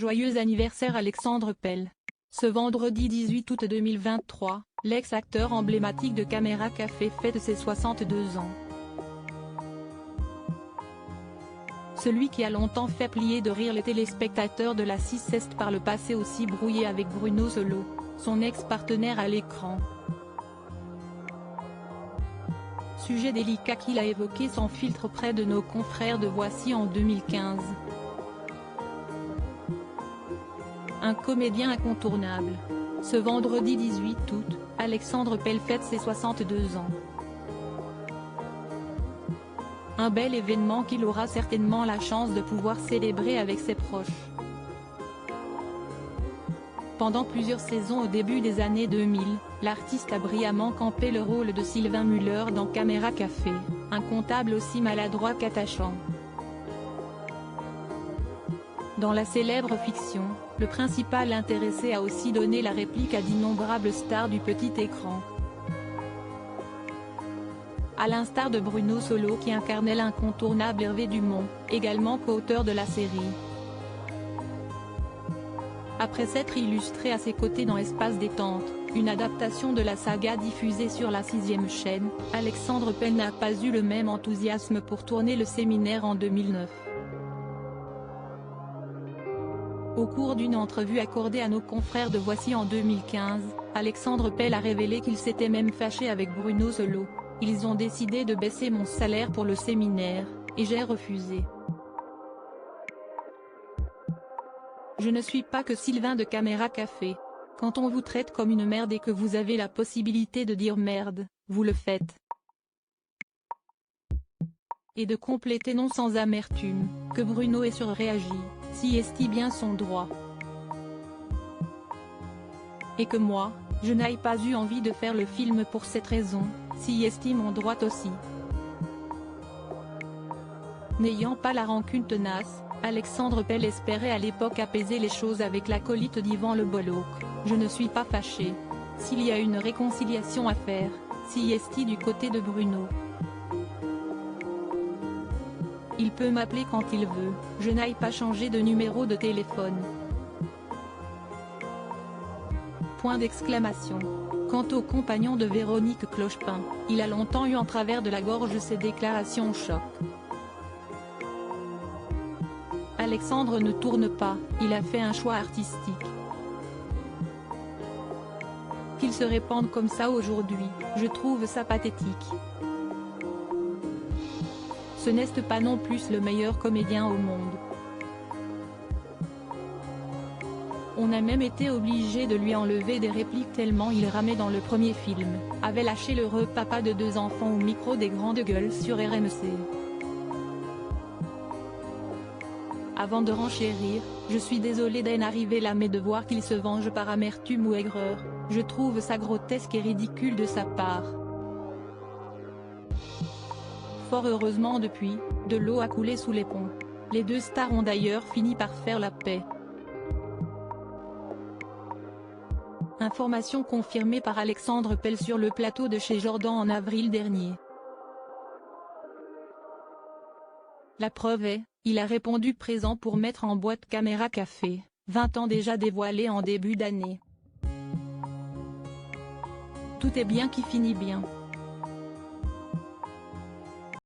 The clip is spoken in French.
Joyeux anniversaire Alexandre Pell. Ce vendredi 18 août 2023, l'ex-acteur emblématique de Caméra Café fête ses 62 ans. Celui qui a longtemps fait plier de rire les téléspectateurs de la 6 Est par le passé aussi brouillé avec Bruno Solo, son ex-partenaire à l'écran. Sujet délicat qu'il a évoqué sans filtre auprès de nos confrères de Voici en 2015. Un comédien incontournable. Ce vendredi 18 août, Alexandre Pell fête ses 62 ans. Un bel événement qu'il aura certainement la chance de pouvoir célébrer avec ses proches. Pendant plusieurs saisons au début des années 2000, l'artiste a brillamment campé le rôle de Sylvain Muller dans Caméra Café, un comptable aussi maladroit qu'attachant. Dans la célèbre fiction, le principal intéressé a aussi donné la réplique à d'innombrables stars du petit écran. À l'instar de Bruno Solo qui incarnait l'incontournable Hervé Dumont, également co-auteur de la série. Après s'être illustré à ses côtés dans Espace Détente, une adaptation de la saga diffusée sur la 6e chaîne, Alexandre Pell n'a pas eu le même enthousiasme pour tourner Le Séminaire en 2009. Au cours d'une entrevue accordée à nos confrères de Voici en 2015, Alexandre Pell a révélé qu'il s'était même fâché avec Bruno Solo. Ils ont décidé de baisser mon salaire pour Le Séminaire, et j'ai refusé. Je ne suis pas que Sylvain de Caméra Café. Quand on vous traite comme une merde et que vous avez la possibilité de dire merde, vous le faites. Et de compléter non sans amertume, que Bruno ait surréagi, si estime bien son droit. Et que moi, je n'aille pas eu envie de faire le film pour cette raison, si estime mon droit aussi. N'ayant pas la rancune tenace, Alexandre Pell espérait à l'époque apaiser les choses avec l'acolyte d'Yvan Le Bolloc. Je ne suis pas fâché. S'il y a une réconciliation à faire, si esti du côté de Bruno. Il peut m'appeler quand il veut, je n'aille pas changer de numéro de téléphone. Point d'exclamation. Quant au compagnon de Véronique Clochepin, il a longtemps eu en travers de la gorge ses déclarations choc. Alexandre ne tourne pas, il a fait un choix artistique. Qu'il se répande comme ça aujourd'hui, je trouve ça pathétique. Ce n'est pas non plus le meilleur comédien au monde. On a même été obligé de lui enlever des répliques tellement il ramait dans le premier film, avait lâché l'heureux papa de 2 enfants au micro des grandes gueules sur RMC. Avant de renchérir, je suis désolé d'en arriver là mais de voir qu'il se venge par amertume ou aigreur, je trouve ça grotesque et ridicule de sa part. Fort heureusement depuis, de l'eau a coulé sous les ponts. Les 2 stars ont d'ailleurs fini par faire la paix. Information confirmée par Alexandre Pell sur le plateau de chez Jordan en avril dernier. La preuve est, il a répondu présent pour mettre en boîte Caméra Café, 20 ans déjà dévoilé en début d'année. Tout est bien qui finit bien.